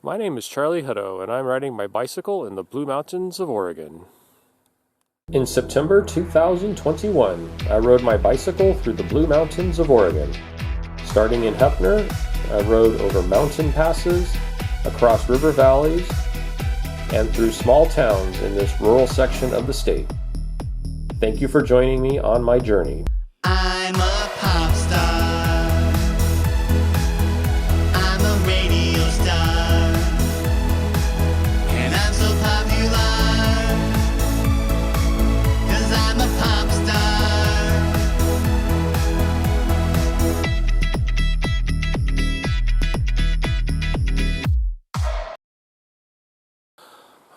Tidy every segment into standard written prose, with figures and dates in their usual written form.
My name is Charlie Hutto, and I'm riding my bicycle in the Blue Mountains of Oregon. In September 2021, I rode my bicycle through the Blue Mountains of Oregon. Starting in Heppner, I rode over mountain passes, across river valleys, and through small towns in this rural section of the state. Thank you for joining me on my journey. I'm a pop star. I'm a radio star. And I'm so popular 'cause I'm a pop star.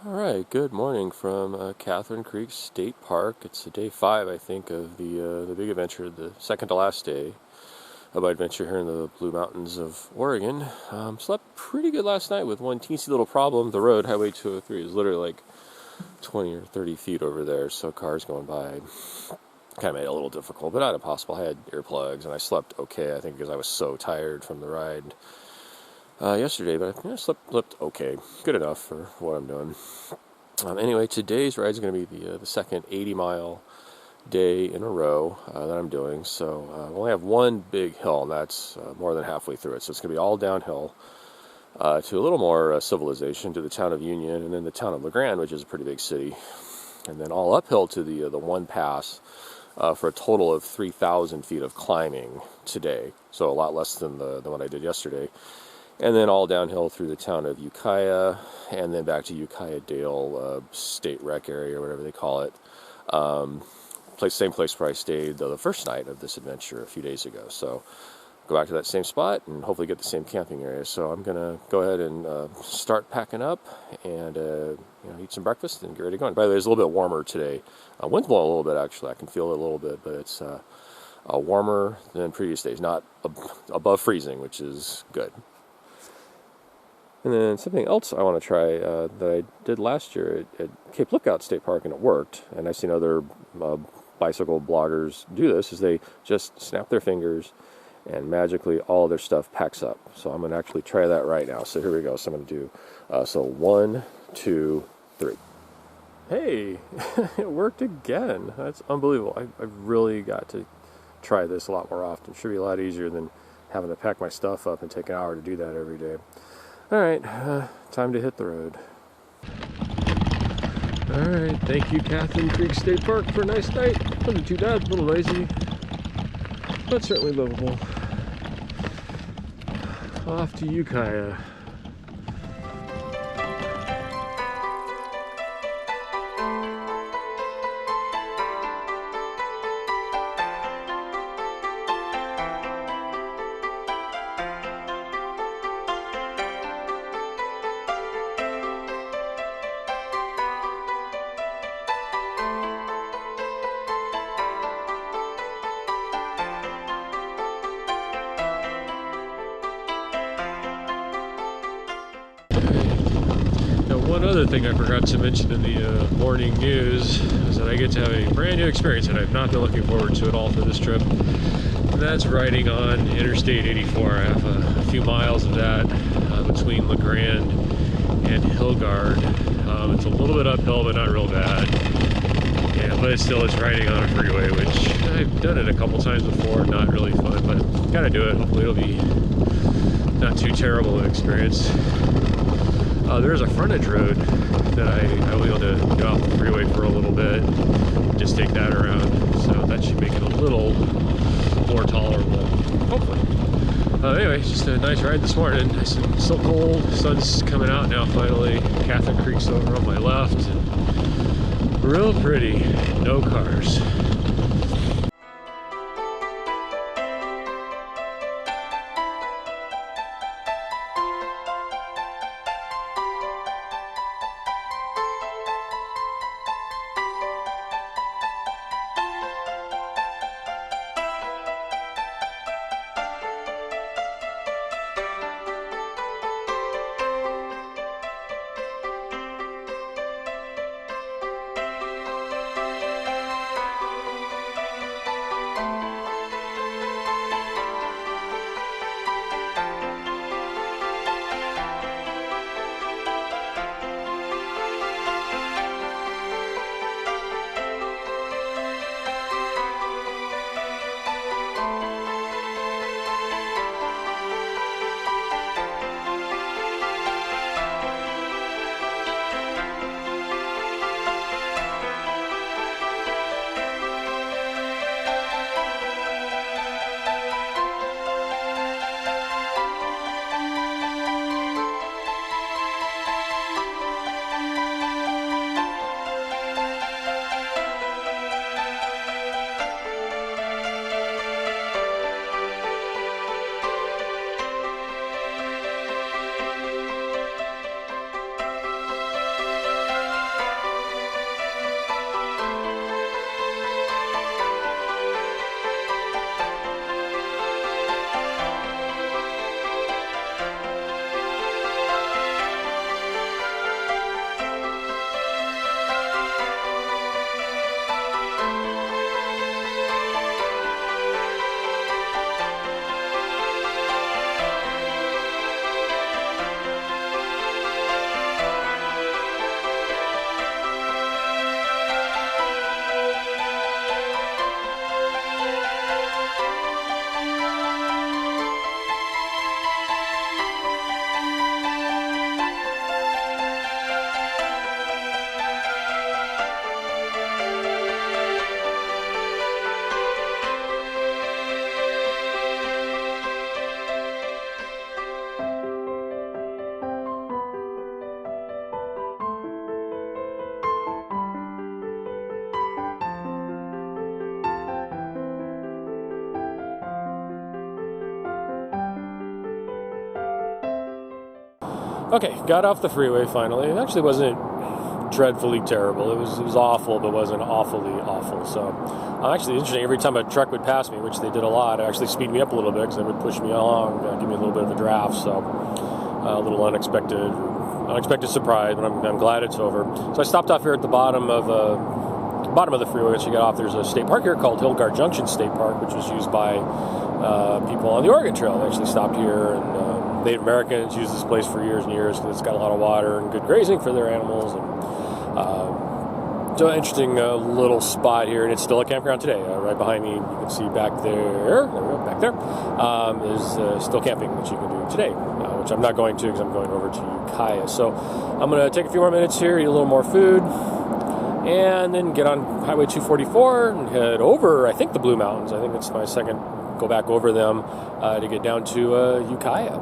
Alright, good morning from Catherine Creek State Park. It's day 5, I think, of the big adventure, the second to last day of my adventure here in the Blue Mountains of Oregon. Slept pretty good last night with one teensy little problem. The road, Highway 203, is literally like 20 or 30 feet over there, so cars going by kind of made it a little difficult, but not impossible. I had earplugs, and I slept okay, I think, because I was so tired from the ride yesterday, but I slept okay, good enough for what I'm doing. Anyway, today's ride is going to be the second 80-mile day in a row that I'm doing. So I only have one big hill, and that's more than halfway through it. So it's going to be all downhill to a little more civilization, to the town of Union, and then the town of LeGrand, which is a pretty big city, and then all uphill to the one pass for a total of 3,000 feet of climbing today. So a lot less than the one I did yesterday. And then all downhill through the town of Ukiah, and then back to Ukiah Dale State Rec area, or whatever they call it. Same place where I stayed the first night of this adventure a few days ago. So go back to that same spot and hopefully get the same camping area. So I'm going to go ahead and start packing up and eat some breakfast and get ready to go. By the way, it's a little bit warmer today. Wind's blowing a little bit, actually. I can feel it a little bit, but it's warmer than previous days. Not above freezing, which is good. And then something else I want to try that I did last year at Cape Lookout State Park, and it worked. And I've seen other bicycle bloggers do this, is they just snap their fingers and magically all their stuff packs up. So I'm going to actually try that right now. So here we go. So I'm going to do, so 1, 2, 3. Hey, it worked again. That's unbelievable. I really got to try this a lot more often. It should be a lot easier than having to pack my stuff up and take an hour to do that every day. Alright, time to hit the road. Alright, thank you Catherine Creek State Park for a nice night. Wasn't too bad, a little noisy, but certainly livable. Off to Ukiah. One other thing I forgot to mention in the morning news is that I get to have a brand new experience that I've not been looking forward to at all for this trip. And that's riding on Interstate 84. I have a few miles of that between LeGrand and Hillgard. It's a little bit uphill, but not real bad. Yeah, but it still is riding on a freeway, which I've done it a couple times before. Not really fun, but gotta do it. Hopefully it'll be not too terrible an experience. There's a frontage road that I will be able to go off the freeway for a little bit, just take that around, so that should make it a little more tolerable, hopefully. Anyway, just a nice ride this morning. Nice and so cold, sun's coming out now finally. Catherine Creek's over on my left, and real pretty, no cars. Okay, got off the freeway finally. It actually wasn't dreadfully terrible. It was awful, but wasn't awfully awful. So, actually interesting. Every time a truck would pass me, which they did a lot, it actually speed me up a little bit because they would push me along, give me a little bit of a draft. So, a little unexpected surprise, but I'm glad it's over. So I stopped off here at the bottom of the freeway. Once you get off, there's a state park here called Hildgard Junction State Park, which was used by people on the Oregon Trail. They actually stopped here, and Native Americans used this place for years and years because it's got a lot of water and good grazing for their animals. And so an interesting little spot here, and it's still a campground today. Right behind me, you can see back there is still camping, which you can do today, which I'm not going to because I'm going over to Ukiah. So I'm going to take a few more minutes here, eat a little more food, and then get on Highway 244 and head over, I think, the Blue Mountains. I think it's my second go back over them to get down to Ukiah.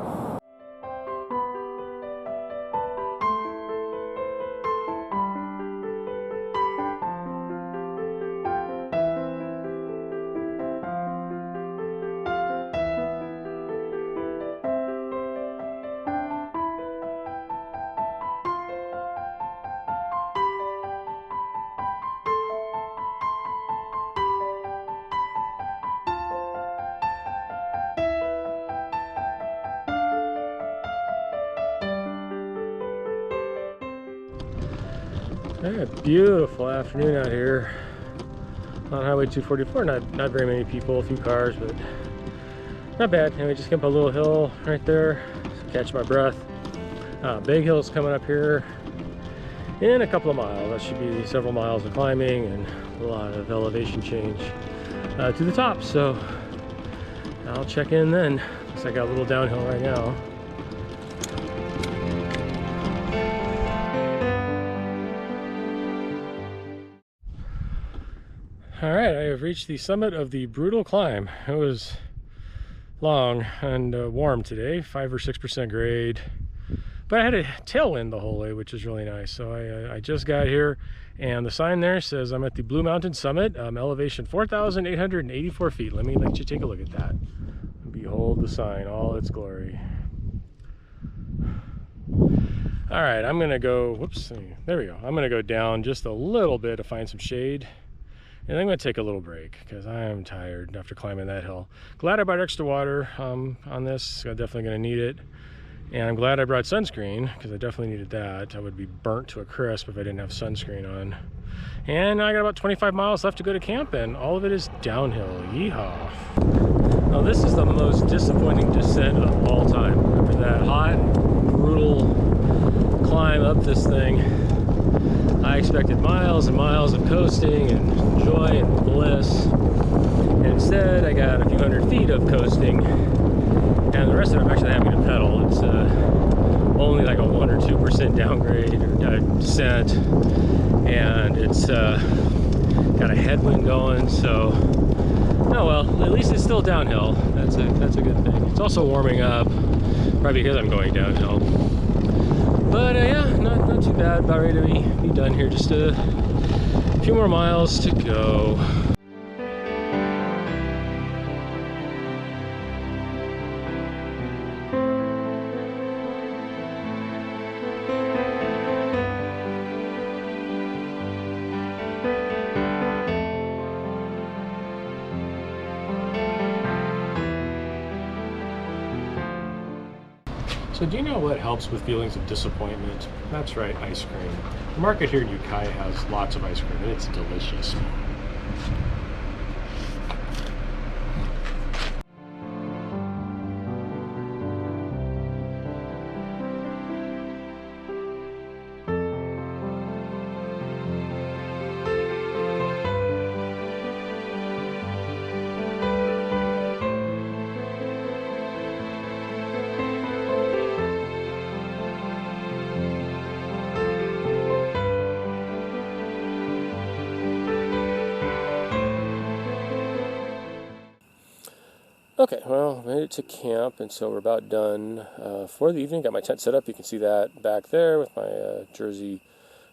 Alright, beautiful afternoon out here on Highway 244. Not very many people, a few cars, but not bad. Anyway, just came up a little hill right there, so catch my breath. Big hill's coming up here in a couple of miles. That should be several miles of climbing and a lot of elevation change to the top. So I'll check in then. Looks like I got a little downhill right now. All right, I have reached the summit of the brutal climb. It was long and warm today, 5 or 6% grade, but I had a tailwind the whole way, which is really nice. So I just got here, and the sign there says I'm at the Blue Mountain Summit, elevation 4,884 feet. Let you take a look at that. Behold the sign, all its glory. All right, I'm gonna go, whoops, there we go. I'm gonna go down just a little bit to find some shade. And I'm going to take a little break because I am tired after climbing that hill. Glad I brought extra water on this. I'm definitely going to need it. And I'm glad I brought sunscreen because I definitely needed that. I would be burnt to a crisp if I didn't have sunscreen on. And I got about 25 miles left to go to camp, and all of it is downhill. Yeehaw. Now this is the most disappointing descent of all time. After that hot, brutal climb up this thing, I expected miles and miles of coasting and joy and bliss. And instead, I got a few hundred feet of coasting, and the rest of it I'm actually having to pedal. It's only like a 1 or 2% downgrade or descent, and it's got a headwind going. So, oh well, at least it's still downhill. That's a good thing. It's also warming up, probably because I'm going downhill. But yeah, not too bad. About ready to be done here. Just a few more miles to go. So do you know what helps with feelings of disappointment? That's right, ice cream. The market here in Ukiah has lots of ice cream, and it's delicious. Okay, well, made it to camp, and so we're about done for the evening. Got my tent set up. You can see that back there with my jersey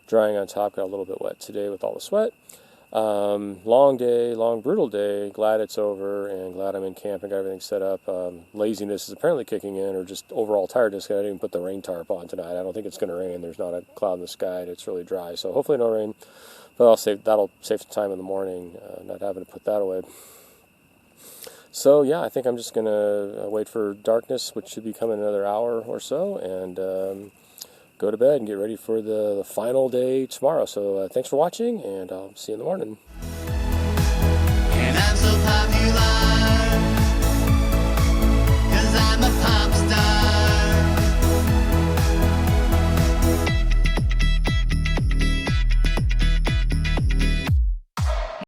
drying on top. Got a little bit wet today with all the sweat. Long day, long brutal day. Glad it's over, and glad I'm in camp and got everything set up. Laziness is apparently kicking in, or just overall tiredness. I didn't even put the rain tarp on tonight. I don't think it's going to rain. There's not a cloud in the sky, and it's really dry. So hopefully no rain. But that'll save some time in the morning, not having to put that away. So yeah, I think I'm just gonna wait for darkness, which should be coming in another hour or so, and go to bed and get ready for the final day tomorrow. So thanks for watching, and I'll see you in the morning.